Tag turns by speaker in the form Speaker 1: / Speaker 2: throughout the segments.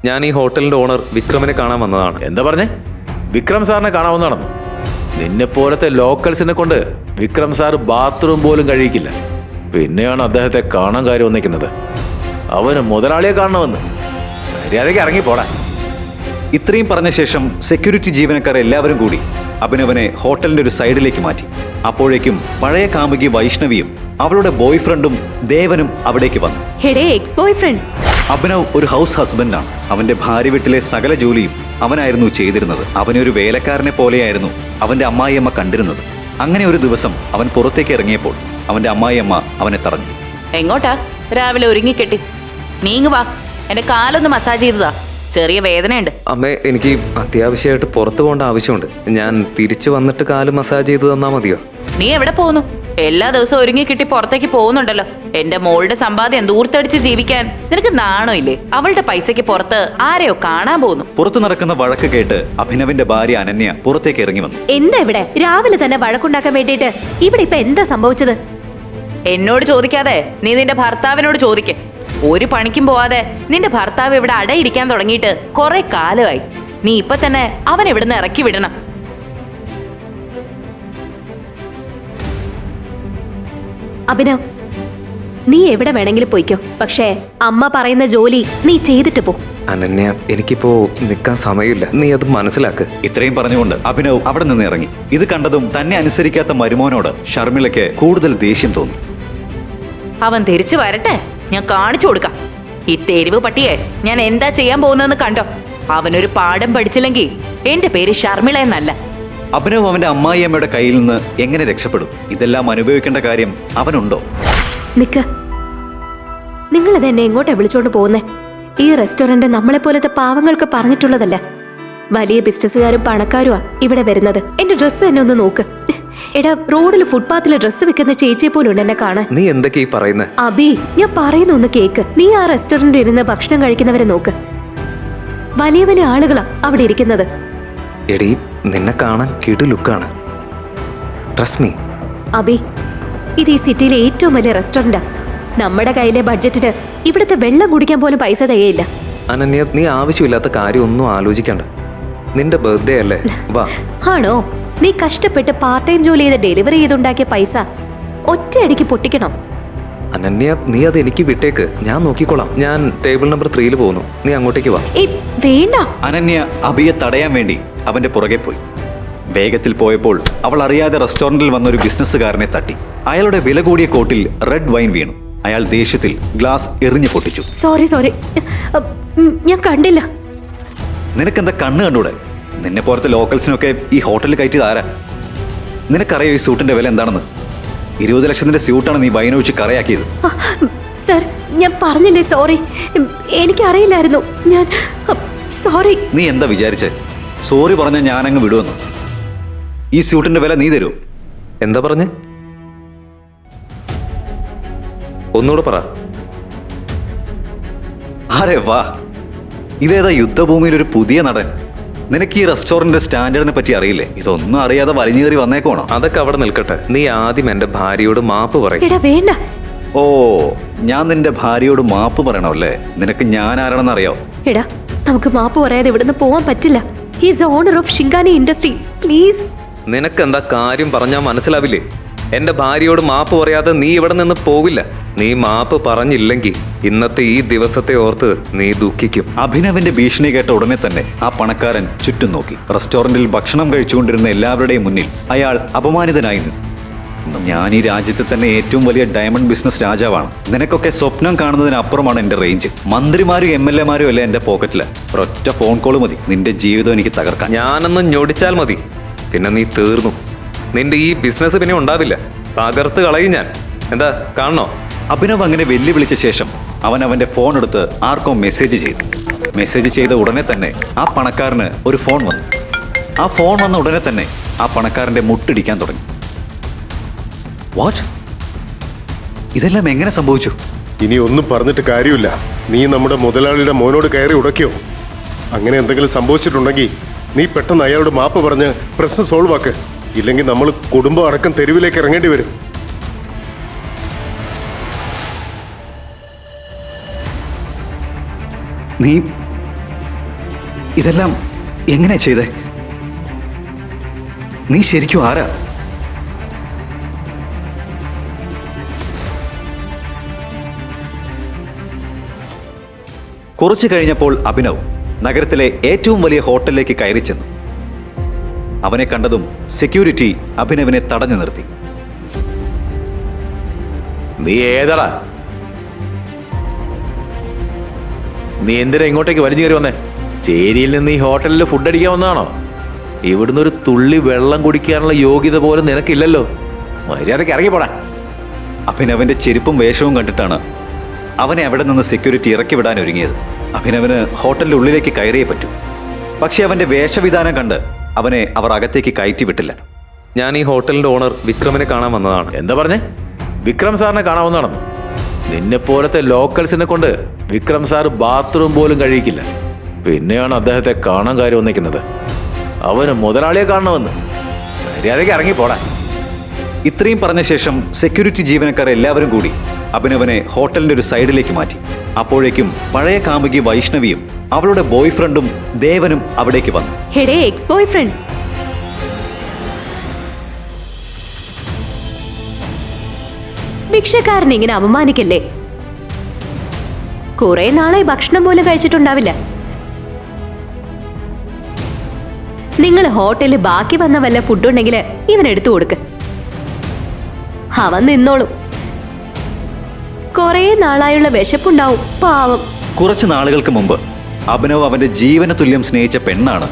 Speaker 1: ഞാൻ ഈ ഹോട്ടലിന്റെ ഓണർ വിക്രമിനെ കാണാൻ വന്നതാണ്.
Speaker 2: എന്താ പറഞ്ഞേ? വിക്രം സാറിനെ കാണാവുന്നതാണെന്നോ? നിന്നെ പോലത്തെ ലോക്കൽസിനെ കൊണ്ട് വിക്രം സാർ ബാത്റൂം പോലും കഴിയിക്കില്ല. പിന്നെയാണ് അദ്ദേഹത്തെ കാണാൻ കാര്യം വന്നിരിക്കുന്നത്. അവന് മുതലാളിയെ കാണണമെന്ന്. മര്യാദയ്ക്ക് ഇറങ്ങിപ്പോടാ.
Speaker 3: ഇത്രയും പറഞ്ഞ ശേഷം സെക്യൂരിറ്റി ജീവനക്കാർ എല്ലാവരും കൂടി അഭിനവനെ ഹോട്ടലിന്റെ ഒരു സൈഡിലേക്ക് മാറ്റി. അപ്പോഴേക്കും പഴയ കാമുകി വൈഷ്ണവിയും അവളുടെ ബോയ് ഫ്രണ്ടും ദേവനും അവിടേക്ക് വന്നു. അഭിനവ് ഒരു ഹൗസ് ഹസ്ബൻഡാണ്. അവന്റെ ഭാര്യ വീട്ടിലെ സകല ജോലിയും അവനായിരുന്നു ചെയ്തിരുന്നത്. അവനെ ഒരു വേലക്കാരനെ പോലെയായിരുന്നു അവന്റെ അമ്മായിയമ്മ കണ്ടിരുന്നത്. അങ്ങനെ ഒരു ദിവസം അവൻ പുറത്തേക്ക് ഇറങ്ങിയപ്പോൾ അവന്റെ അമ്മായിയമ്മ അവനെ തടഞ്ഞു.
Speaker 4: എങ്ങോട്ടാ? രാവിലെ ഒരുങ്ങിക്കെട്ടി നീങ്ങു വാ, എന്റെ കാലൊന്ന് മസാജ് ചെയ്തതാ, ചെറിയ വേദനയുണ്ട്.
Speaker 1: അമ്മേ, എനിക്ക് അത്യാവശ്യമായിട്ട് പുറത്തു പോകേണ്ട ആവശ്യമുണ്ട്. ഞാൻ തിരിച്ചു വന്നിട്ട് കാല് മസാജ് ചെയ്ത് തന്നാ മതിയോ?
Speaker 4: നീ എവിടെ പോകുന്നു? എല്ലാ ദിവസവും ഒരുങ്ങിക്കിട്ടി പുറത്തേക്ക് പോകുന്നുണ്ടല്ലോ. എന്റെ മോളുടെ സമ്പാദ്യം ദൂർത്തടിച്ച് ജീവിക്കാൻ നിനക്ക് നാണോ ഇല്ലേ? അവളുടെ പൈസക്ക് പുറത്ത് ആരെയോ കാണാൻ പോകുന്നു.
Speaker 3: പുറത്തു നടക്കുന്ന വഴക്ക് കേട്ട് അഭിനവിന്റെ ഭാര്യ അനന്യ പുറത്തേക്ക് ഇറങ്ങി വന്നു.
Speaker 5: എന്താ ഇവിടെ രാവിലെ തന്നെ വഴക്കുണ്ടാക്കാൻ വേണ്ടിയിട്ട് ഇവിടെ ഇപ്പൊ എന്താ സംഭവിച്ചത്?
Speaker 4: എന്നോട് ചോദിക്കാതെ നീ നിന്റെ ഭർത്താവിനോട് ചോദിക്ക. ഒരു പണിക്കും പോവാതെ നിന്റെ ഭർത്താവ് ഇവിടെ അടയിരിക്കാൻ തുടങ്ങിയിട്ട് കുറെ കാലമായി. നീ ഇപ്പൊ തന്നെ അവൻ ഇവിടുന്ന് ഇറക്കി വിടണം.
Speaker 5: അഭിനവ്, നീ എവിടെ വേണമെങ്കിലും പോയിക്കോ, പക്ഷേ അമ്മ പറയുന്ന ജോലി നീ ചെയ്തിട്ട് പോ.
Speaker 1: അനന്യ, എനിക്കിപ്പോ നിൽക്കാൻ സമയമില്ല, നീ അത് മനസ്സിലാക്ക്.
Speaker 3: ഇത്രയും പറഞ്ഞുകൊണ്ട് അഭിനവ് അവിടെ നിന്ന് ഇറങ്ങി. ഇത് കണ്ടതും തന്നെ അനുസരിക്കാത്ത മരുമോനോട് ഷർമിളയ്ക്ക് കൂടുതൽ ദേഷ്യം തോന്നി.
Speaker 4: അവൻ തിരിച്ചു വരട്ടെ, ഞാൻ കാണിച്ചു കൊടുക്കാം. ഈ തെരുവ് പട്ടിയെ ഞാൻ എന്താ ചെയ്യാൻ പോകുന്നതെന്ന് കണ്ടോ? അവനൊരു പാഠം പഠിച്ചില്ലെങ്കിൽ എന്റെ പേര് ഷർമിള എന്നല്ല.
Speaker 3: അഭിനവ് അവന്റെ അമ്മായിയമ്മയുടെ കയ്യിൽ നിന്ന് എങ്ങനെ രക്ഷപ്പെടും? ഇതെല്ലാം അനുഭവിക്കേണ്ട കാര്യം അവനുണ്ടോ?
Speaker 5: നിക്ക്, നിങ്ങളിത് എന്നെ എങ്ങോട്ടാ വിളിച്ചോണ്ട് പോകുന്നേ? ഈ റെസ്റ്റോറന്റ് നമ്മളെ പോലത്തെ പാവങ്ങൾക്ക് പറഞ്ഞിട്ടുള്ളതല്ല. വലിയ ബിസിനസ്സുകാരും പണക്കാരുമാ ഇവിടെ വരുന്നത്. എന്റെ ഡ്രസ്സ് എന്നെ ഒന്ന് നോക്ക്. എടാ, റോഡിൽ ഫുട്പാത്തിൽ ഡ്രസ്സ് വെക്കുന്ന ചേച്ചിയെ പോലും ഉണ്ട് എന്നെ കാണാൻ.
Speaker 1: നീ എന്തൊക്കെ ഈ പറയുന്നത്?
Speaker 5: അബി, ഞാൻ പറയുന്ന ഒന്ന് കേക്ക്. നീ ആ റെസ്റ്റോറന്റിൽ ഇരുന്ന് ഭക്ഷണം കഴിക്കുന്നവരെ നോക്ക്. വലിയ വലിയ ആളുകളാ അവിടെ ഇരിക്കുന്നത്.
Speaker 1: എടീ, നിന്നെ കാണാൻ കിടു ലുക്കാണ്. Trust me.
Speaker 5: അബി, ഇത് ഈ സിറ്റിയിലെ ഏറ്റവും വലിയ റെസ്റ്റോറന്റാ. നമ്മുടെ കയ്യിലെ ബഡ്ജറ്റിന് ഇവിടുത്തെ വെള്ളം കുടിക്കാൻ പോലും പൈസ തികയില്ല.
Speaker 1: അനന്യ, നീ ആവശ്യമില്ലാത്ത കാര്യം ഒന്നും ആലോചിക്കണ്ട. നിന്റെ ബർത്ത്ഡേ അല്ലേ, വാ.
Speaker 5: ആണോ? നീ കഷ്ടപ്പെട്ട് പാർട്ട് ടൈം ജോലി ചെയ്ത് ഡെലിവറി ചെയ്തുണ്ടാക്കിയ പൈസ ഒറ്റയടിക്ക് പൊട്ടിക്കണം.
Speaker 1: അനന്യ, നീ അത് എനിക്ക് വിട്ടേക്ക്, ഞാൻ നോക്കിക്കോളാം. ഞാൻ ടേബിൾ നമ്പർ 3 പോകുന്നു, നീ അങ്ങോട്ടേക്ക് വാ.
Speaker 5: വേണ്ട.
Speaker 3: അനന്യ അഭിയെ തടയാൻ വേണ്ടി അവന്റെ പുറകെ പോയി. വേഗത്തിൽ പോയപ്പോൾ അവൾ അറിയാതെ റെസ്റ്റോറന്റിൽ വന്ന ഒരു ബിസിനസ്സുകാരനെ തട്ടി. അയാളുടെ വില കൂടിയ കോട്ടിൽ റെഡ് വൈൻ വീണു. അയാൾ ദേഷ്യത്തിൽ ഗ്ലാസ് എറിഞ്ഞു പൊട്ടിച്ചു.
Speaker 5: സോറി, ഞാൻ കണ്ടില്ല.
Speaker 3: നിനക്കെന്താ കണ്ണ് കണ്ടൂടെ? നിന്നെ പോലത്തെ ലോക്കൽസിനൊക്കെ ഈ ഹോട്ടലിൽ കയറ്റിയത് ആരാ? നിനക്കറിയോ ഈ സൂട്ടിന്റെ വില എന്താണെന്ന്? 20 ലക്ഷത്തിന്റെ സ്യൂട്ടാണ് നീ വൈനൊഴിച്ച് കറയാക്കിയത്.
Speaker 5: സർ, ഞാൻ പറഞ്ഞില്ലേ സോറി, എനിക്കറിയില്ലായിരുന്നു. ഞാൻ സോറി.
Speaker 3: നീ എന്താ വിചാരിച്ചേ? സോറി പറഞ്ഞാൽ ഞാനങ്ങ് വിടുവെന്ന്? ഈ സ്യൂട്ടിന്റെ വില നീ തരൂ.
Speaker 1: എന്താ പറഞ്ഞേ? ഒന്നുകൂടെ പറ.
Speaker 3: അരെ വാ, ഇതേതാ യുദ്ധഭൂമിയിൽ ഒരു പുതിയ നടൻ. നിനക്ക് ഈ റെസ്റ്റോറന്റ് സ്റ്റാൻഡേർഡിനെ പറ്റി അറിയില്ലേ? ഇതൊന്നും അറിയാതെ വലിഞ്ഞു കയറി വന്നേക്കോണോ?
Speaker 1: അതൊക്കെ അവിടെ നിൽക്കട്ടെ. നീ ആദ്യം എന്റെ ഭാര്യയോട് മാപ്പ് പറയും.
Speaker 5: വേണ്ട.
Speaker 3: ഓ, ഞാൻ നിന്റെ ഭാര്യയോട് മാപ്പ് പറയണമല്ലേ? നിനക്ക് ഞാൻ ആരാണെന്ന് അറിയോ?
Speaker 5: എടാ, നമുക്ക് മാപ്പ് പറയാതെ ഇവിടുന്ന് പോവാൻ പറ്റില്ല. He's owner of Shinkani industry. Please.
Speaker 1: നിനക്കെന്താ കാര്യം പറഞ്ഞാൽ മനസ്സിലാവില്ലേ? എന്റെ ഭാര്യയോട് മാപ്പ് പറയാതെ നീ ഇവിടെ നിന്ന് പോവില്ല. നീ മാപ്പ് പറഞ്ഞില്ലെങ്കിൽ ഇന്നത്തെ ഈ ദിവസത്തെ ഓർത്ത് നീ ദുഃഖിക്കും.
Speaker 3: അഭിനവിന്റെ ഭീഷണി കേട്ട ഉടനെ തന്നെ ആ പണക്കാരൻ ചുറ്റും നോക്കി. റെസ്റ്റോറന്റിൽ ഭക്ഷണം കഴിച്ചുകൊണ്ടിരുന്ന എല്ലാവരുടെയും മുന്നിൽ അയാൾ അപമാനിതനായി നിന്നു. ഞാൻ ഈ രാജ്യത്തെ തന്നെ ഏറ്റവും വലിയ ഡയമണ്ട് ബിസിനസ് രാജാവാണ്. നിനക്കൊക്കെ സ്വപ്നം കാണുന്നതിനപ്പുറമാണ് എന്റെ റേഞ്ച്. മന്ത്രിമാരും MLA മാരും അല്ലേ എന്റെ പോക്കറ്റില്. ഒരൊറ്റ ഫോൺ കോൾ മതി നിന്റെ ജീവിതം എനിക്ക് തകർക്കാൻ.
Speaker 1: ഞാനൊന്ന് ഞൊടിച്ചാൽ മതി, പിന്നെ നീ തീർന്നു. നിന്റെ ഈ ബിസിനസ് പിന്നെ ഉണ്ടാവില്ല. തകർത്ത് കളയും ഞാൻ. എന്താ കാണണോ?
Speaker 3: അഭിനവ് അങ്ങനെ വെല്ലുവിളിച്ച ശേഷം അവൻ അവന്റെ ഫോൺ എടുത്ത് ആർക്കോ മെസ്സേജ് ചെയ്തു. മെസ്സേജ് ചെയ്ത ഉടനെ തന്നെ ആ പണക്കാരന് ഒരു ഫോൺ വന്നു. ആ ഫോൺ വന്ന ഉടനെ തന്നെ ആ പണക്കാരന്റെ മുട്ടിടിക്കാൻ തുടങ്ങി. വാട്ട്? ഇതെല്ലാം എങ്ങനെ സംഭവിച്ചു?
Speaker 6: ഇനി ഒന്നും പറഞ്ഞിട്ട് കാര്യമില്ല. നീ നമ്മുടെ മുതലാളിയുടെ മോനോട് കയറി ഉടക്കിയോ? അങ്ങനെ എന്തെങ്കിലും സംഭവിച്ചിട്ടുണ്ടെങ്കിൽ നീ പെട്ടെന്ന് അയാളോട് മാപ്പ് പറഞ്ഞ് പ്രശ്നം സോൾവ് ആക്ക്. ഇല്ലെങ്കിൽ നമ്മൾ കുടുംബം അടക്കം തെരുവിലേക്ക് ഇറങ്ങേണ്ടി വരും.
Speaker 3: നീ ഇതെല്ലാം എങ്ങനെ ചെയ്തേ? നീ ശരിക്കും ആരാ? കുറച്ചു കഴിഞ്ഞപ്പോൾ അഭിനവ് നഗരത്തിലെ ഏറ്റവും വലിയ ഹോട്ടലിലേക്ക് കയറി ചെന്നു. അവനെ കണ്ടതും സെക്യൂരിറ്റി അഭിനവിനെ തടഞ്ഞു നിർത്തി.
Speaker 2: നീ ഏതാടാ? നീ എന്തിനാ ഇങ്ങോട്ടേക്ക് വലിഞ്ഞു കയറി വന്നേ? ചേരിയിൽ നിന്ന് ഈ ഹോട്ടലിൽ ഫുഡ് അടിക്കാൻ വന്നതാണോ? ഇവിടുന്ന് ഒരു തുള്ളി വെള്ളം കുടിക്കാനുള്ള യോഗ്യത പോലും നിനക്കില്ലല്ലോ. മര്യാദയ്ക്ക് ഇറങ്ങിപ്പോടാ.
Speaker 3: അഭിനവന്റെ ചെരുപ്പും വേഷവും കണ്ടിട്ടാണ് അവനെ അവിടെ നിന്ന് സെക്യൂരിറ്റി ഇറക്കി വിടാൻ ഒരുങ്ങിയത്. അഭിനവന് ഹോട്ടലിന്റെ ഉള്ളിലേക്ക് കയറിയേ പറ്റൂ. പക്ഷെ അവന്റെ വേഷവിധാനം കണ്ട് അവനെ അവർ അകത്തേക്ക് കയറ്റി വിട്ടില്ല.
Speaker 1: ഞാൻ ഈ ഹോട്ടലിന്റെ ഓണർ വിക്രമിനെ കാണാൻ വന്നതാണ്.
Speaker 2: എന്താ പറഞ്ഞേ? വിക്രം സാറിനെ കാണാവുന്നതാണെന്ന്? നിന്നെ പോലത്തെ ലോക്കൽസിനെ കൊണ്ട് വിക്രം സാർ ബാത്റൂം പോലും കഴിയിക്കില്ല. പിന്നെയാണ് അദ്ദേഹത്തെ കാണാൻ കാര്യം വന്നിരിക്കുന്നത്. അവന് മുതലാളിയെ കാണണമെന്ന്. മര്യാദയ്ക്ക് ഇറങ്ങിപ്പോടാ.
Speaker 3: ഇത്രയും പറഞ്ഞ ശേഷം സെക്യൂരിറ്റി ജീവനക്കാർ എല്ലാവരും കൂടി അഭിനവനെ ഹോട്ടലിന്റെ ഒരു സൈഡിലേക്ക് മാറ്റി. അപ്പോഴേക്കും പഴയ കാമുകി വൈഷ്ണവിയും അവളുടെ ബോയ് ഫ്രണ്ടും ദേവനും അവിടേക്ക് വന്നു.
Speaker 5: ഹെഡേ എക്സ് ബോയ് ഫ്രണ്ട്, ഭിക്ഷക്കാരനെ ഇങ്ങനെ അപമാനിക്കല്ലേ? കുറെ നാളായി ഭക്ഷണം പോലും കഴിച്ചിട്ടുണ്ടാവില്ല. നിങ്ങൾ ഹോട്ടലിൽ ബാക്കി വന്ന വല്ല ഫുഡ് ഉണ്ടെങ്കിൽ ഇവൻ എടുത്തു കൊടുക്ക്. അവൻ നിന്നോളും. കുറെ നാളായുള്ള വിശപ്പുണ്ടാവും പാവം.
Speaker 3: കുറച്ച് നാളുകൾക്ക് മുമ്പ് അഭിനവ് അവന്റെ ജീവന തുല്യം സ്നേഹിച്ച പെണ്ണാണ്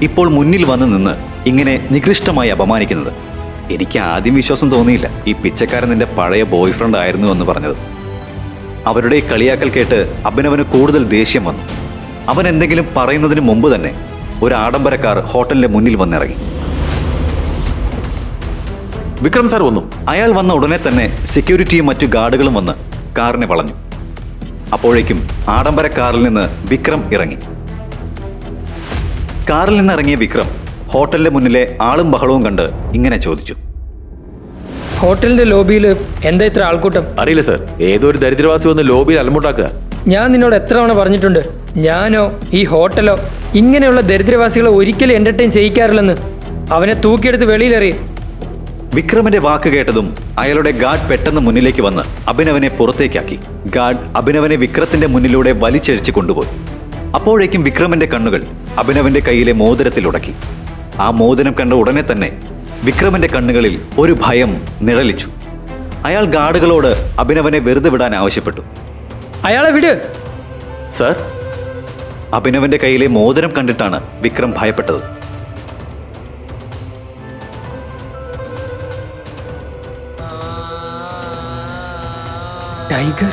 Speaker 3: ഇപ്പോൾ മുന്നിൽ വന്ന് നിന്ന് ഇങ്ങനെ നികൃഷ്ടമായി അപമാനിക്കുന്നത്. എനിക്ക് ആദ്യം വിശ്വാസം തോന്നിയില്ല ഈ പിച്ചക്കാരൻ നിന്റെ പഴയ ബോയ് ഫ്രണ്ട് ആയിരുന്നു എന്ന് പറഞ്ഞത്. അവരുടെ ഈ കളിയാക്കൽ കേട്ട് അഭിനവന് കൂടുതൽ ദേഷ്യം വന്നു. അവൻ എന്തെങ്കിലും പറയുന്നതിന് മുമ്പ് തന്നെ ഒരു ആഡംബരക്കാർ ഹോട്ടലിന്റെ മുന്നിൽ വന്നിറങ്ങി.
Speaker 2: വിക്രം സാർ വന്നു.
Speaker 3: അയാൾ വന്ന ഉടനെ തന്നെ സെക്യൂരിറ്റിയും മറ്റു ഗാർഡുകളും വന്ന് കാറിനെ വളഞ്ഞു. അപ്പോഴേക്കും ആഡംബര കാറിൽ നിന്ന് വിക്രം ഇറങ്ങി. കാറിൽ നിന്ന് ഇറങ്ങിയ വിക്രം ഹോട്ടലിന്റെ മുന്നിലെ ആളും ബഹളവും കണ്ട് ഇങ്ങനെ ചോദിച്ചു:
Speaker 7: ഹോട്ടലിന്റെ ലോബിയിൽ എന്താ ഇത്ര ആൾക്കൂട്ടം?
Speaker 2: അറിയില്ല സാർ. ഏതോ ഒരു ദരിദ്രവാസി വന്ന് ലോബിയിൽ അലമുണ്ടാക്കുക.
Speaker 7: ഞാൻ നിന്നോട് എത്ര തവണ പറഞ്ഞിട്ടുണ്ട്, ഞാനോ ഈ ഹോട്ടലോ ഇങ്ങനെയുള്ള ദരിദ്രവാസികളെ ഒരിക്കലും എന്റർടൈൻ ചെയ്യിക്കാറില്ലെന്ന്. അവനെ തൂക്കിയെടുത്ത് വെളിയിലെറിയും.
Speaker 3: വിക്രമിന്റെ വാക്ക് കേട്ടതും അയാളുടെ ഗാർഡ് പെട്ടെന്ന് മുന്നിലേക്ക് വന്ന് അഭിനവനെ പുറത്തേക്കാക്കി. ഗാർഡ് അഭിനവനെ വിക്രത്തിന്റെ മുന്നിലൂടെ വലിച്ചഴിച്ചു കൊണ്ടുപോയി. അപ്പോഴേക്കും വിക്രമിന്റെ കണ്ണുകൾ അഭിനവന്റെ കയ്യിലെ മോതിരത്തിൽ ഉടക്കി. ആ മോതിരം കണ്ട ഉടനെ തന്നെ വിക്രമിന്റെ കണ്ണുകളിൽ ഒരു ഭയം നിഴലിച്ചു. അയാൾ ഗാർഡുകളോട് അഭിനവനെ വെറുതെ വിടാൻ ആവശ്യപ്പെട്ടു.
Speaker 7: അയാളെ വിട്
Speaker 2: സാർ.
Speaker 3: അഭിനവന്റെ കയ്യിലെ മോതിരം കണ്ടിട്ടാണ് വിക്രം ഭയപ്പെട്ടത്.
Speaker 7: ടൈഗർ.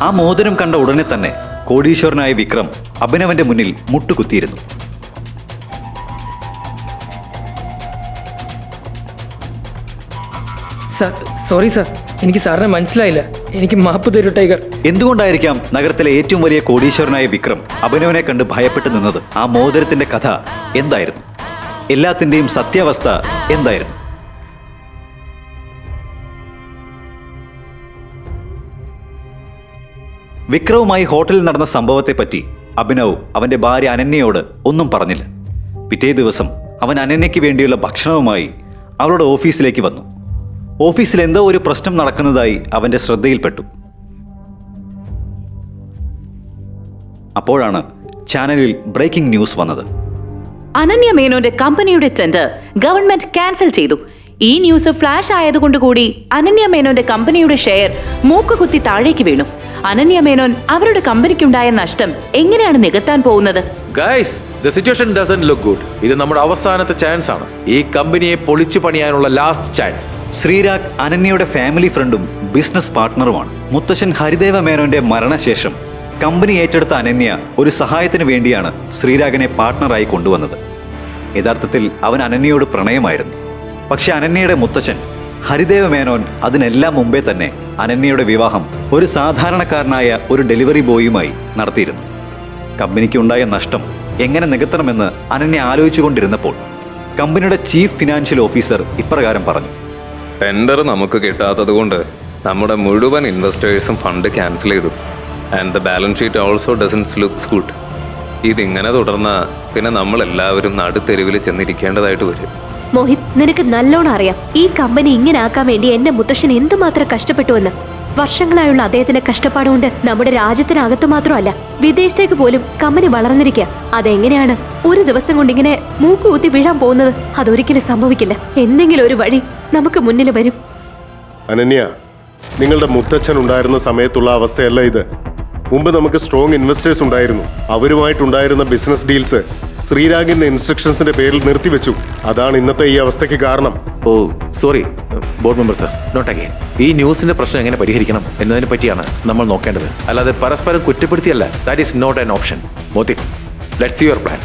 Speaker 3: ആ മോതിരം കണ്ട ഉടനെ തന്നെ കോടീശ്വരനായ വിക്രം അഭിനവന്റെ മുന്നിൽ മുട്ടുകുത്തിയിരുന്നു.
Speaker 7: സോറി സാർ, എനിക്ക് സാറിനെ മനസ്സിലായില്ല. എനിക്ക് മാപ്പ് തരൂ ടൈഗർ.
Speaker 3: എന്തുകൊണ്ടായിരിക്കാം നഗരത്തിലെ ഏറ്റവും വലിയ കോടീശ്വരനായ വിക്രം അഭിനവനെ കണ്ട് ഭയപ്പെട്ടു നിന്നത്? ആ മോതിരത്തിന്റെ കഥ എന്തായിരുന്നു? എല്ലാത്തിന്റെയും സത്യാവസ്ഥ എന്തായിരുന്നു? വിക്രവുമായി ഹോട്ടലിൽ നടന്ന സംഭവത്തെപ്പറ്റി അഭിനവ് അവന്റെ ഭാര്യ അനന്യയോട് ഒന്നും പറഞ്ഞില്ല. പിറ്റേ ദിവസം അവൻ അനന്യയ്ക്ക് വേണ്ടിയുള്ള ഭക്ഷണവുമായി അവളുടെ ഓഫീസിലേക്ക് വന്നു. ഓഫീസിൽ എന്തോ ഒരു പ്രശ്നം നടക്കുന്നതായി അവന്റെ ശ്രദ്ധയിൽപ്പെട്ടു. അപ്പോഴാണ് ചാനലിൽ ബ്രേക്കിംഗ് ന്യൂസ് വന്നത്.
Speaker 4: അനന്യ മേനോന്റെ കമ്പനിയുടെ ടെൻഡർ ഗവൺമെന്റ് ക്യാൻസൽ ചെയ്തു. ഈ ന്യൂസ് ഫ്ലാഷ് ആയതുകൊണ്ട് കൂടി അനന്യ മേനോന്റെ കമ്പനിയുടെ ഷെയർ മൂക്കുകുത്തി താഴേക്ക് വീണു. അനന്യ മേനോൻ അവരുടെ കമ്പനിക്കുണ്ടായ നഷ്ടം എങ്ങനെയാണ് നികത്താൻ പോകുന്നത്?
Speaker 2: Guys, the situation doesn't look good. ഇത് നമ്മുടെ അവസാനത്തെ ചാൻസ് ആണ്. ഈ കമ്പനിയെ പൊളിച്ചു പണിയാനുള്ള ലാസ്റ്റ് ചാൻസ്.
Speaker 3: ശ്രീരാഗ് അനന്യയുടെ ഫാമിലി ഫ്രണ്ടും ബിസിനസ് പാർട്ട്ണറുമാണ്. മുത്തശ്ശൻ ഹരിദേവ മേനോന്റെ മരണശേഷം കമ്പനി ഏറ്റെടുത്ത അനന്യ ഒരു സഹായത്തിന് വേണ്ടിയാണ് ശ്രീരാഗിനെ പാർട്ട്ണറായി കൊണ്ടുവന്നത്. യഥാർത്ഥത്തിൽ അവൻ അനന്യയോട് പ്രണയമായിരുന്നു. പക്ഷെ അനന്യയുടെ മുത്തച്ഛൻ ഹരിദേവ മേനോൻ അതിനെല്ലാം മുമ്പേ തന്നെ അനന്യയുടെ വിവാഹം ഒരു സാധാരണക്കാരനായ ഒരു ഡെലിവറി ബോയുമായി നടത്തിയിരുന്നു. കമ്പനിക്ക് ഉണ്ടായ നഷ്ടം എങ്ങനെ നികത്തണമെന്ന് അനന്യ ആലോചിച്ചുകൊണ്ടിരുന്നപ്പോൾ കമ്പനിയുടെ ചീഫ് ഫിനാൻഷ്യൽ ഓഫീസർ ഇപ്രകാരം പറഞ്ഞു:
Speaker 1: ടെൻഡർ നമുക്ക് കിട്ടാത്തത് കൊണ്ട് നമ്മുടെ മുഴുവൻ ഇൻവെസ്റ്റേഴ്സും ഫണ്ട് ക്യാൻസൽ ചെയ്തു. And the balance sheet also dozens looks good. ഇതിങ്ങനെ തുടർന്ന പിന്നെ നമ്മളെല്ലാവരും നടുത്തെരുവിൽ ചെന്നിരിക്കേണ്ടതായിട്ട് വരും.
Speaker 5: മോഹിത്, നിനക്ക് നല്ലോണം അറിയാം ഈ കമ്പനി ഇങ്ങനെ ആക്കാൻ വേണ്ടി എന്റെ മുത്തശ്ശൻ എന്തുമാത്രം കഷ്ടപ്പെട്ടുവെന്ന്. വർഷങ്ങളായുള്ള അദ്ദേഹത്തിന്റെ കഷ്ടപ്പാടുകൊണ്ട് നമ്മുടെ രാജ്യത്തിനകത്ത് മാത്രമല്ല വിദേശത്തേക്ക് പോലും കമ്പനി വളർന്നിരിക്കുക. അതെങ്ങനെയാണ് ഒരു ദിവസം കൊണ്ട് ഇങ്ങനെ മൂക്കുകുത്തി വീഴാൻ പോകുന്നത്? അതൊരിക്കലും സംഭവിക്കില്ല. എന്തെങ്കിലും ഒരു വഴി നമുക്ക് മുന്നിൽ വരും.
Speaker 6: അനന്യ, നിങ്ങളുടെ മുത്തച്ഛൻ ഉണ്ടായിരുന്ന സമയത്തുള്ള അവസ്ഥയല്ല ഇത്. മുമ്പ് നമുക്ക് സ്ട്രോങ് ഇൻവെസ്റ്റേഴ്സ് ഉണ്ടായിരുന്നു. അവരുമായിട്ടുണ്ടായിരുന്ന ബിസിനസ് ഡീൽസ് ശ്രീരാഗിന്റെ ഇൻസ്ട്രക്ഷൻസിന്റെ പേരിൽ നിർത്തിവെച്ചു. അതാണ് ഇന്നത്തെ ഈ അവസ്ഥയ്ക്ക് കാരണം.
Speaker 2: Oh sorry board member sir, not again. ഈ ന്യൂസിന്റെ പ്രശ്നം എങ്ങനെ പരിഹരിക്കണം എന്നതിനെ പറ്റിയാണ് നമ്മൾ നോക്കേണ്ടത്, അല്ലാതെ പരസ്പരം കുറ്റപ്പെടുത്തിയല്ല. That is not an option. മോദിക്, let's see your plan.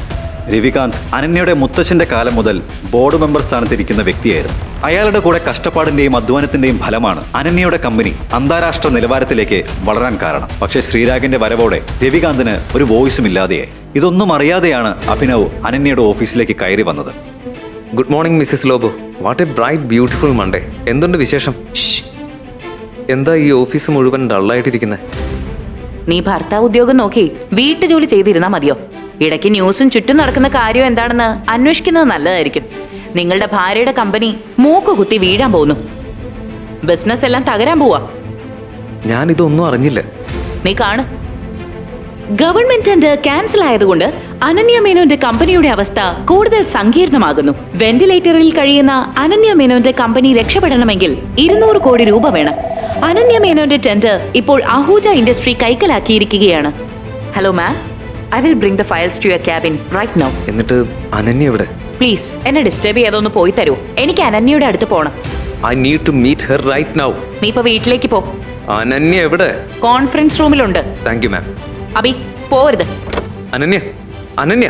Speaker 3: Ravikanth അനന്യയുടെ മുത്തച്ഛന്റെ കാലം മുതൽ ബോർഡ് മെമ്പർ സ്ഥാനത്തിരിക്കുന്ന വ്യക്തിയായിരുന്നു. അയാളുടെ കൂടെ കഷ്ടപ്പാടിന്റെയും അധ്വാനത്തിന്റെയും ഫലമാണ് അനന്യയുടെ കമ്പനി അന്താരാഷ്ട്ര നിലവാരത്തിലേക്ക് വളരാൻ കാരണം. പക്ഷേ ശ്രീരാഗിന്റെ വരവോടെ രവികാന്തിന് ഒരു വോയിസും ഇല്ലാതെയായി. ഇതൊന്നും അറിയാതെയാണ് അഭിനവ് അനന്യയുടെ ഓഫീസിലേക്ക് കയറി വന്നത്.
Speaker 1: Good morning Mrs Lobo. What A bright beautiful Monday. എന്തുണ്ട് വിശേഷം? എന്താ ഈ ഓഫീസ് മുഴുവൻ ഡള്ളായിട്ടിരിക്കുന്നത്?
Speaker 4: നീ ഭർത്താവ് ഉദ്യോഗം നോക്കി വീട്ടുജോലി ചെയ്തിരുന്നാ മതിയോ? ഇടയ്ക്ക് ന്യൂസും ചുറ്റും നടക്കുന്ന കാര്യം എന്താണെന്ന് അന്വേഷിക്കുന്നത് നല്ലതായിരിക്കും. നിങ്ങളുടെ ഭാര്യയുടെ കമ്പനി മൂക്കുകുത്തി വീഴാൻ പോകുന്നു. ബിസിനസ് എല്ലാം തകരാൻ പോവാ.
Speaker 1: ഞാനിതൊന്നും അറിഞ്ഞില്ല.
Speaker 4: നീ കാണ്. ഗവൺമെന്റ് ടെൻഡർ ക്യാൻസൽ ആയതുകൊണ്ട് അനന്യ മേനോന്റെ കമ്പനിയുടെ അവസ്ഥ കൂടുതൽ സങ്കീർണമാകുന്നു. വെന്റിലേറ്ററിൽ കഴിയുന്ന അനന്യ മേനോന്റെ കമ്പനി രക്ഷപ്പെടണമെങ്കിൽ 200 കോടി രൂപ വേണം. അനന്യ മേനോന്റെ ടെൻഡർ ഇപ്പോൾ അഹൂജ ഇൻഡസ്ട്രി കൈക്കലാക്കിയിരിക്കുകയാണ്. Hello ma'am, I will bring the files to your cabin right now.
Speaker 1: എന്നിട്ട് അനന്യ എവിടെ?
Speaker 4: പ്ലീസ് എന്നെ ഡിസ്റ്റർബ് ചെയ്തൊന്ന് പോയി തരൂ. എനിക്ക് അനന്യയുടെ അടുത്ത് പോണം.
Speaker 1: I need to meet her right now.
Speaker 4: നീ ഇപ്പൊ വീട്ടിലേക്ക് പോ.
Speaker 1: അനന്യ എവിടെ?
Speaker 4: കോൺഫറൻസ് റൂമിലുണ്ട്.
Speaker 1: Thank you ma'am.
Speaker 4: അബി പോരുത്.
Speaker 1: അനന്യ, അനന്യ,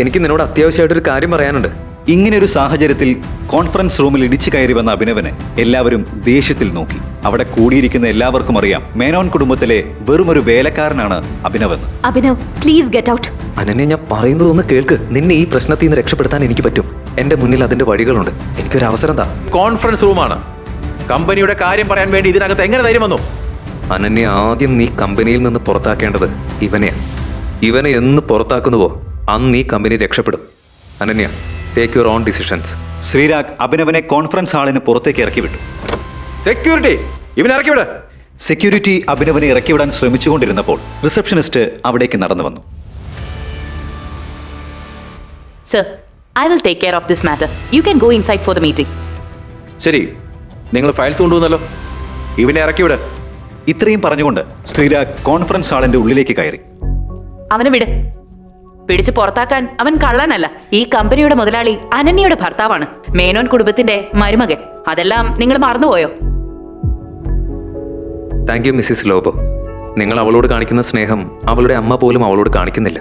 Speaker 1: എനിക്ക് നിന്നോട് അത്യാവശ്യമായിട്ടൊരു കാര്യം പറയാനുണ്ട്.
Speaker 3: ഇങ്ങനെ ഒരു സാഹചര്യത്തിൽ കോൺഫറൻസ് റൂമിൽ ഇടിച്ചു കയറി വന്ന അഭിനവനെ എല്ലാവരും ദേഷ്യത്തിൽ നോക്കി. അവിടെ കൂടിയിരിക്കുന്ന എല്ലാവർക്കും അറിയാം മേനോൻ കുടുംബത്തിലെ വെറുമൊരു വേലക്കാരനാണ് അഭിനവെന്ന്.
Speaker 5: Abhinav, please get out.
Speaker 1: Ananya, ഞാൻ പറയുന്നതൊന്ന് കേൾക്ക്. നിന്നെ ഈ പ്രശ്നത്തിൽ നിന്ന് രക്ഷപ്പെടുത്താൻ എനിക്ക് പറ്റും. എന്റെ മുന്നിൽ അതിന്റെ വഴികളുണ്ട്. എനിക്കൊരു അവസരം താ.
Speaker 2: കോൺഫറൻസ് റൂമാണ്. കമ്പനിയുടെ കാര്യം പറയാൻ വേണ്ടി ഇതിനകത്ത് എങ്ങനെ ധൈര്യം വന്നു?
Speaker 1: അനന്യ, ആദ്യം നീ കമ്പനിയിൽ നിന്ന് പുറത്താക്കേണ്ടത് ഇവനെയാണ്. ഇവനെ എന്ന് പുറത്താക്കുന്നുവോ അന്ന് ഈ കമ്പനി രക്ഷപ്പെടും. Ananya, take your own decisions.
Speaker 3: Sreerag അഭിനവനെ കോൺഫറൻസ് ഹാളിന് പുറത്തേക്ക് ഇറക്കി വിട്ടു.
Speaker 2: സെക്യൂരിറ്റി, ഇവനെ ഇറക്കി വിട്.
Speaker 3: സെക്യൂരിറ്റി അഭിനവനെ ഇറക്കിവിടാൻ ശ്രമിച്ചുകൊണ്ടിരുന്നപ്പോൾ റിസപ്ഷനിസ്റ്റ് അവിടേക്ക് നടന്നു വന്നു.
Speaker 4: Sir, I will take care of this matter. You can go inside for the meeting.
Speaker 2: ശരി, നിങ്ങൾ ഫയൽസ് കൊണ്ടുവന്നല്ലോ, ഇവനെ ഇറക്കി വിട്.
Speaker 3: ഇത്രയും പറഞ്ഞുകൊണ്ട് ശ്രീരാഗ് കോൺഫറൻസ് ഹാളിന്റെ ഉള്ളിലേക്ക് കയറി.
Speaker 4: അവനെ വിട്. പിടിച്ച് പുറത്താക്കാൻ അവൻ കള്ളനല്ല. ഈ കമ്പനിയുടെ മുതലാളി അനന്യയുടെ ഭർത്താവാണ്, മേനോൻ കുടുംബത്തിന്റെ മരുമകൻ. അതെല്ലാം നിങ്ങൾ മറന്നുപോയോ?
Speaker 1: Thank you Mrs Lobo. നിങ്ങൾ അവളോട് കാണിക്കുന്ന സ്നേഹം അവളുടെ അമ്മ പോലും അവളോട് കാണിക്കുന്നില്ല.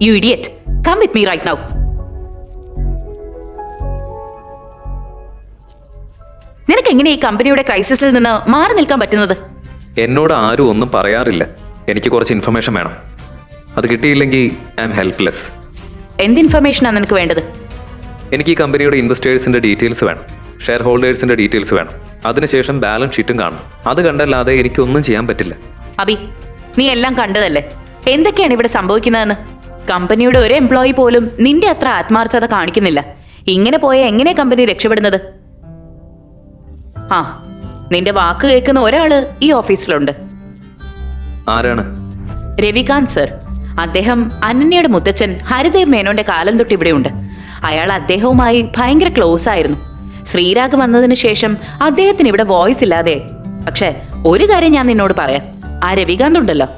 Speaker 4: You idiot, come with me right now. നിനക്ക് എങ്ങനെ ഈ കമ്പനിയുടെ ക്രൈസിസിൽ നിന്ന് മാറി നിൽക്കാൻ പറ്റുന്നത്?
Speaker 1: എന്നോട് ആരും ഒന്നും പറയാറില്ല. എനിക്ക് കുറച്ച് ഇൻഫർമേഷൻ വേണം. അത് കിട്ടിയില്ലെങ്കിൽ ഐ എം ഹെൽപ്ലെസ്.
Speaker 4: എന്ത് ഇൻഫർമേഷനാണ് നിനക്ക് വേണ്ടത്?
Speaker 1: എനിക്ക് ഈ കമ്പനിയുടെ ഇൻവെസ്റ്റേഴ്സിന്റെ ഡീറ്റെയിൽസ് വേണം. ഷെയർ ഹോൾഡേഴ്സിന്റെ ഡീറ്റെയിൽസ് വേണം. അതിനുശേഷം ബാലൻസ് ഷീറ്റും കാണണം. അത് കണ്ടല്ലാതെ എനിക്കൊന്നും ചെയ്യാൻ പറ്റില്ല.
Speaker 4: അബി, നീ എല്ലാം കണ്ടതല്ലേ? എന്തൊക്കെയാണ് ഇവിടെ സംഭവിക്കുന്നതെന്ന്? കമ്പനിയുടെ ഒരു എംപ്ലോയി പോലും നിന്റെ അത്ര ആത്മാർത്ഥത കാണിക്കുന്നില്ല. ഇങ്ങനെ പോയ എങ്ങനെ കമ്പനി രക്ഷപ്പെടുന്നത്? ആ, നിന്റെ വാക്ക് കേൾക്കുന്ന ഒരാള് ഈ ഓഫീസിലുണ്ട്.
Speaker 1: ആരാണ്?
Speaker 4: രവികാന്ത് സർ. അദ്ദേഹം അനന്യയുടെ മുത്തച്ഛൻ ഹരിദേവ് മേനോന്റെ കാലം തൊട്ട് ഇവിടെയുണ്ട്. അയാൾ അദ്ദേഹവുമായി ഭയങ്കര ക്ലോസ് ആയിരുന്നു. ശ്രീരാഗ് വന്നതിന് ശേഷം അദ്ദേഹത്തിന് ഇവിടെ വോയിസ് ഇല്ലാതെ. പക്ഷെ ഒരു കാര്യം ഞാൻ നിന്നോട് പറയാം. ആ രവികാന്ത് ഉണ്ടല്ലോ,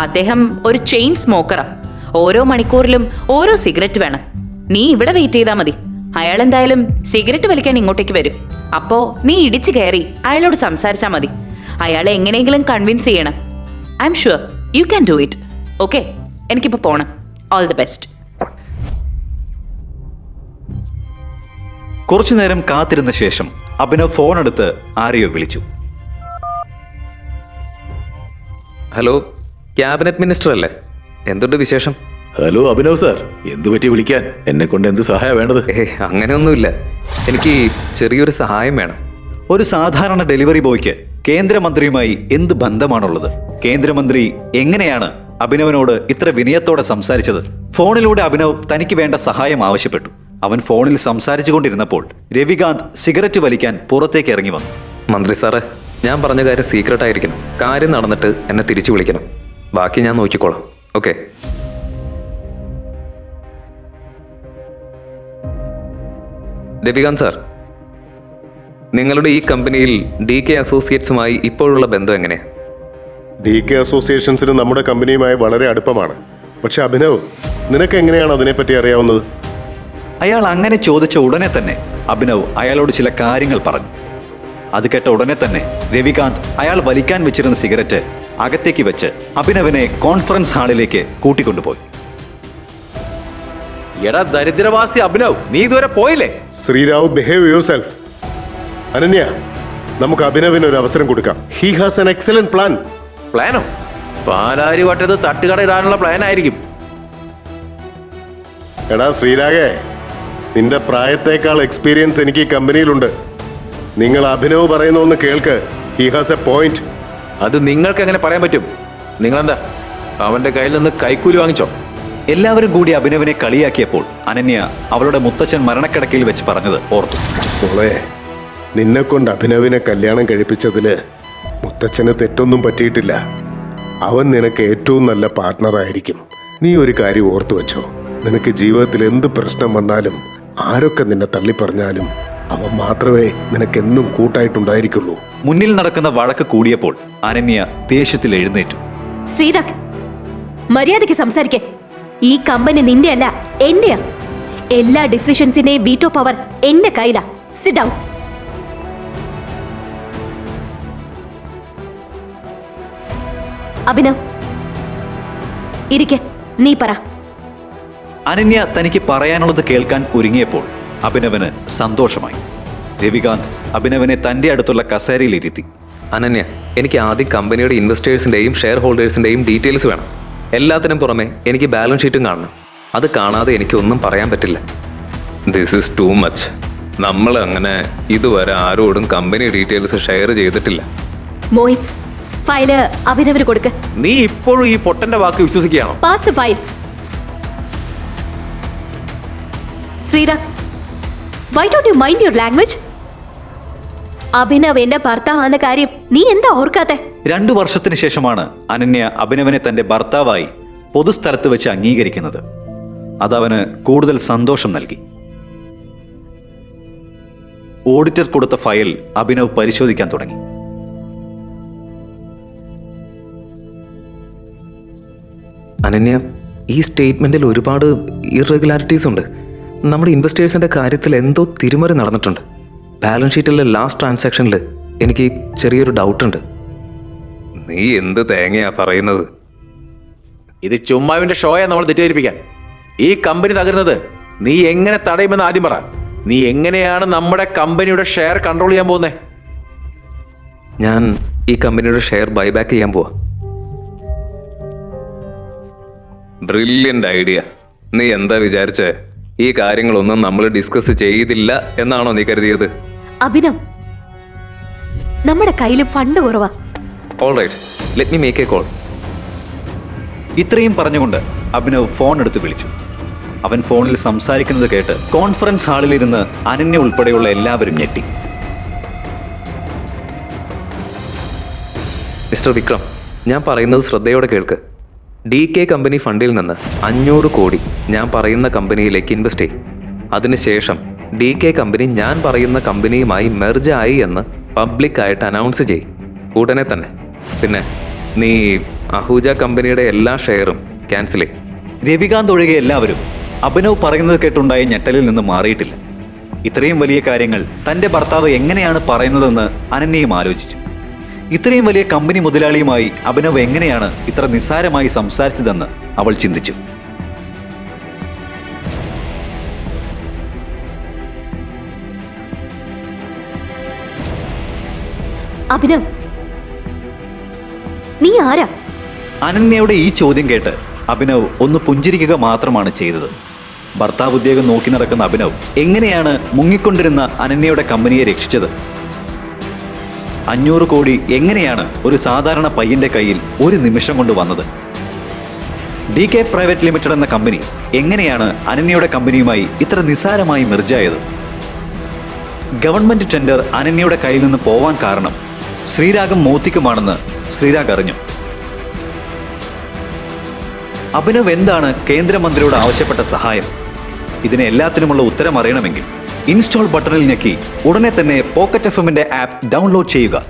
Speaker 4: അദ്ദേഹം ഒരു ചെയിൻ സ്മോക്കറാ. ഓരോ മണിക്കൂറിലും ഓരോ സിഗരറ്റ് വേണം. നീ ഇവിടെ വെയിറ്റ് ചെയ്താൽ മതി. അയാൾ എന്തായാലും സിഗരറ്റ് വലിക്കാൻ ഇങ്ങോട്ടേക്ക് വരും. അപ്പോ നീ ഇടിച്ചു കയറി അയാളോട് സംസാരിച്ചാൽ മതി. അയാളെ എങ്ങനെയെങ്കിലും കൺവിൻസ് ചെയ്യണം. I am sure you can do it. Okay, എനിക്കിപ്പോൾ പോണം. All the best.
Speaker 3: കുറച്ചു നേരം കാത്തിരുന്ന ശേഷം അഭിനവ് ഫോൺ എടുത്ത് ആരെയോ വിളിച്ചു.
Speaker 1: ഹലോ, ക്യാബിനറ്റ് മിനിസ്റ്റർ അല്ലേ? എന്തുണ്ട് വിശേഷം?
Speaker 2: ഹലോ അഭിനവ് സാർ, എന്തു പറ്റി വിളിക്കാൻ? എന്നെ കൊണ്ട് എന്ത് സഹായം വേണ്ടത്?
Speaker 1: അങ്ങനെയൊന്നുമില്ല. എനിക്ക് ചെറിയൊരു സഹായം വേണം.
Speaker 3: ഒരു സാധാരണ ഡെലിവറി ബോയ്ക്ക് കേന്ദ്രമന്ത്രിയുമായി എന്ത് ബന്ധമാണുള്ളത്? കേന്ദ്രമന്ത്രി എങ്ങനെയാണ് അഭിനവനോട് ഇത്ര വിനയത്തോടെ സംസാരിച്ചത്? ഫോണിലൂടെ അഭിനവ് തനിക്ക് വേണ്ട സഹായം ആവശ്യപ്പെട്ടു. അവൻ ഫോണിൽ സംസാരിച്ചു കൊണ്ടിരുന്നപ്പോൾ രവികാന്ത് സിഗരറ്റ് വലിക്കാൻ പുറത്തേക്ക് ഇറങ്ങി വന്നു.
Speaker 1: മന്ത്രി സാറേ, ഞാൻ പറഞ്ഞ കാര്യം സീക്രട്ട് ആയിരിക്കണം. കാര്യം നടന്നിട്ട് എന്നെ തിരിച്ചു വിളിക്കണം. ബാക്കി ഞാൻ നോക്കിക്കോളാം. ഓക്കെ? രവികാന്ത് സാർ, നിങ്ങളുടെ ഈ കമ്പനിയിൽ DK അസോസിയേറ്റ്സുമായി ഇപ്പോഴുള്ള ബന്ധം എങ്ങനെയാണ്?
Speaker 6: DK അസോസിയേഷൻസിന് നമ്മുടെ കമ്പനിയുമായി വളരെ അടുപ്പമാണ്. പക്ഷെ അഭിനവ്, നിനക്ക് എങ്ങനെയാണ് അതിനെപ്പറ്റി അറിയാവുന്നത്?
Speaker 3: അയാൾ അങ്ങനെ ചോദിച്ച ഉടനെ തന്നെ അഭിനവ് അയാളോട് ചില കാര്യങ്ങൾ പറഞ്ഞു. അത് കേട്ട ഉടനെ തന്നെ രവികാന്ത് അയാൾ വലിക്കാൻ വെച്ചിരുന്ന സിഗരറ്റ് അകത്തേക്ക് വെച്ച് അഭിനവിനെ കോൺഫറൻസ് ഹാളിലേക്ക് കൂട്ടിക്കൊണ്ടുപോയി.
Speaker 2: എടാ ദരിദ്രവാസി അഭിനവ്, നീ ഇതുവരെ പോയില്ലേ?
Speaker 6: Sreerav, behave yourself. Ananya, നമുക്ക് അഭിനവിന് ഒരു അവസരം കൊടുക്കാം. He has an excellent plan.
Speaker 2: പ്ലാനോ? പാലാരി വട്ടത്ത് തട്ടുകട ഇടാനുള്ള പ്ലാൻ ആയിരിക്കും.
Speaker 6: എടാ ശ്രീരാഗേ, നിന്റെ പ്രായത്തേക്കാൾ എക്സ്പീരിയൻസ് എനിക്ക് ഈ കമ്പനിയിലുണ്ട്. നിങ്ങൾ അഭിനവ് പറയുന്ന ഒന്ന് കേൾക്ക്. He has A point.
Speaker 2: അത് നിങ്ങൾക്ക് എങ്ങനെ പറയാൻ പറ്റും? നിങ്ങളെന്താ അവന്റെ കയ്യിൽ നിന്ന് കൈക്കൂലി വാങ്ങിച്ചോ?
Speaker 3: എല്ലാവരും കൂടി അഭിനവിനെ കളിയാക്കിയപ്പോൾ അനന്യ അവളുടെ മുത്തച്ഛൻ മരണക്കിടക്കയിൽ വെച്ച് പറഞ്ഞത് ഓർത്തു.
Speaker 6: മോളെ, നിന്നെ കൊണ്ട് അഭിനവിനെ കല്യാണം കഴിപ്പിച്ചതില് മുത്തച്ഛന് തെറ്റൊന്നും പറ്റിയിട്ടില്ല. അവൻ നിനക്ക് ഏറ്റവും നല്ല പാർട്ട്ണറായിരിക്കും. നീ ഒരു കാര്യം ഓർത്തു വെച്ചോ. നിനക്ക് ജീവിതത്തിൽ എന്ത് പ്രശ്നം വന്നാലും ആരൊക്കെ നിന്നെ തള്ളിപ്പറഞ്ഞാലും അവൻ മാത്രമേ നിനക്കെന്നും കൂട്ടായിട്ടുണ്ടായിരിക്കുള്ളൂ.
Speaker 3: മുന്നിൽ നടക്കുന്ന വഴക്ക് കൂടിയപ്പോൾ അനന്യ ദേഷ്യത്തിൽ എഴുന്നേറ്റു.
Speaker 5: ശ്രീരാഗ്, മര്യാദയ്ക്ക് സംസാരിക്കേ. ഈ കമ്പനി നിന്റെ അല്ല, എന്റെയാ. എല്ലാ ഡിസിഷൻസിന്റെയും വീറ്റോ പവർ എന്റെ കയ്യിലാ. Sit down. അഭിനവ്, ഇരിക്കെ. നീ പറ.
Speaker 3: അനന്യ തനിക്ക് പറയാനുള്ളത് കേൾക്കാൻ ഒരുങ്ങിയപ്പോൾ അഭിനവന് സന്തോഷമായി. രവികാന്ത് അഭിനവനെ തന്റെ അടുത്തുള്ള കസേരയിലിരുത്തി.
Speaker 1: അനന്യ, എനിക്ക് ആദ്യം കമ്പനിയുടെ ഇൻവെസ്റ്റേഴ്സിൻ്റെയും ഷെയർ ഹോൾഡേഴ്സിൻ്റെയും ഡീറ്റെയിൽസ് വേണം. എല്ലാത്തിനും പുറമെ എനിക്ക് ബാലൻസ് ഷീറ്റും കാണണം. അത് കാണാതെ എനിക്കൊന്നും പറയാൻ പറ്റില്ല. This is too much. നമ്മൾ അങ്ങനെ ഇതുവരെ ആരോടും കമ്പനി ഡീറ്റെയിൽസ് ഷെയർ ചെയ്തിട്ടില്ല.
Speaker 5: മോഹിത്, ഫയല് അഭിനവന് കൊടുക്ക്.
Speaker 2: നീ ഇപ്പോഴും ഈ പൊട്ടന്റെ വാക്ക് വിശ്വസിക്കുകയാണോ?
Speaker 5: Pass file. Sreerag, why don't you mind your language? Abhinav എന്റെ ഭർത്താവാന്ന കാര്യം നീ എന്താ ഓർക്കാത്തെ?
Speaker 3: 2 വർഷത്തിന് ശേഷമാണ് അനന്യ അഭിനവനെ തന്റെ ഭർത്താവായി പൊതുസ്ഥലത്ത് വെച്ച് അംഗീകരിക്കുന്നത്. അതവന് കൂടുതൽ സന്തോഷം നൽകി. ഓഡിറ്റർ കൊടുത്ത ഫയൽ അഭിനവ് പരിശോധിക്കാൻ തുടങ്ങി.
Speaker 1: അനന്യ, ഈ സ്റ്റേറ്റ്മെൻറ്റിൽ ഒരുപാട് ഇറഗുലാരിറ്റീസ് ഉണ്ട്. നമ്മുടെ ഇൻവെസ്റ്റേഴ്സിൻ്റെ കാര്യത്തിൽ എന്തോ തിരിമറി നടന്നിട്ടുണ്ട്. ബാലൻസ് ഷീറ്റിലെ ലാസ്റ്റ് ട്രാൻസാക്ഷനിൽ എനിക്ക് ചെറിയൊരു ഡൗട്ടുണ്ട്. നീ എന്ത് തേങ്ങയാ പറയുന്നത്?
Speaker 2: ഇത് ചുമ്മാവിന്റെ ഷോയാ നമ്മൾ തെറ്റിദ്ധരിപ്പിക്കാൻ. ഈ കമ്പനി തകരുന്നത് നീ എങ്ങനെ തടയുമെന്ന് ആദ്യം പറ. നീ എങ്ങനെയാണ് നമ്മുടെ കമ്പനിയുടെ ഷെയർ കൺട്രോൾ ചെയ്യാൻ പോകുന്നത്?
Speaker 1: ഞാൻ ഈ കമ്പനിയുടെ ഷെയർ ബൈബാക്ക് ചെയ്യാൻ പോവാ. Brilliant idea. നീ എന്താ വിചാരിച്ചേ? ഈ കാര്യങ്ങളൊന്നും നമ്മൾ ഡിസ്കസ് ചെയ്തില്ല എന്നാണോ നീ കരുതിയത്?
Speaker 5: അഭിനവ്, നമ്മുടെ കയ്യിൽ ഫണ്ട് കുറവാ.
Speaker 1: Alright, let me make a call.
Speaker 3: ഇത്രയും പറഞ്ഞുകൊണ്ട് അഭിനവ് ഫോൺ എടുത്ത് വിളിച്ചു. അവൻ ഫോണിൽ സംസാരിക്കുന്നത് കേട്ട് കോൺഫറൻസ് ഹാളിലിരുന്ന് അനന്യ ഉൾപ്പെടെയുള്ള എല്ലാവരും ഞെട്ടി.
Speaker 1: മിസ്റ്റർ വിക്രം, ഞാൻ പറയുന്നത് ശ്രദ്ധയോടെ കേൾക്ക്. DK കമ്പനി ഫണ്ടിൽ നിന്ന് 500 കോടി ഞാൻ പറയുന്ന കമ്പനിയിലേക്ക് ഇൻവെസ്റ്റ് ചെയ്യും. അതിനുശേഷം DK കമ്പനി ഞാൻ പറയുന്ന കമ്പനിയുമായി മെർജ് ആയി എന്ന് പബ്ലിക്കായിട്ട് അനൗൺസ് ചെയ്യും ഉടനെ തന്നെ. പിന്നെ നീ അഹൂജ കമ്പനിയുടെ എല്ലാ ഷെയറും ക്യാൻസൽ ചെയ്യും.
Speaker 3: രവികാന്ത് ഒഴികെ എല്ലാവരും അഭിനവ് പറയുന്നത് കേട്ടുണ്ടായ ഞെട്ടലിൽ നിന്ന് മാറിയിട്ടില്ല. ഇത്രയും വലിയ കാര്യങ്ങൾ തന്റെ ഭർത്താവ് എങ്ങനെയാണ് പറയുന്നതെന്ന് അനന്യയും ആലോചിച്ചു. ഇത്രയും വലിയ കമ്പനി മുതലാളിയുമായി അഭിനവ് എങ്ങനെയാണ് ഇത്ര നിസ്സാരമായി സംസാരിച്ചതെന്ന് അവൾ ചിന്തിച്ചു.
Speaker 5: അഭിനവ്, നീ ആരാ?
Speaker 3: അനന്യയുടെ ഈ ചോദ്യം കേട്ട് അഭിനവ് ഒന്ന് പുഞ്ചിരിക്കുക മാത്രമാണ് ചെയ്തത്. ഭർത്താവ് ഉദ്യോഗം നോക്കി നടക്കുന്ന അഭിനവ് എങ്ങനെയാണ് മുങ്ങിക്കൊണ്ടിരുന്ന അനന്യയുടെ കമ്പനിയെ രക്ഷിച്ചത്? 500 കോടി എങ്ങനെയാണ് ഒരു സാധാരണ പയ്യന്റെ കയ്യിൽ ഒരു നിമിഷം കൊണ്ട് വന്നത്? DK പ്രൈവറ്റ് ലിമിറ്റഡ് എന്ന കമ്പനി എങ്ങനെയാണ് അനന്യയുടെ കമ്പനിയുമായി ഇത്ര നിസ്സാരമായി മെർജായത്? ഗവൺമെന്റ് ടെൻഡർ അനന്യയുടെ കയ്യിൽ നിന്ന് പോവാൻ കാരണം ശ്രീരാഗും മോത്തിക്കുമാണെന്ന് ശ്രീരാഗ് അറിഞ്ഞു. അഭിനവ് എന്താണ് കേന്ദ്രമന്ത്രിയോട് ആവശ്യപ്പെട്ട സഹായം? ഇതിന് എല്ലാത്തിനുമുള്ള ഉത്തരം അറിയണമെങ്കിൽ ഇൻസ്റ്റാൾ ബട്ടണിൽ ഞെക്കി ഉടനെ തന്നെ പോക്കറ്റ് FM ആപ്പ് ഡൗൺലോഡ് ചെയ്യുക.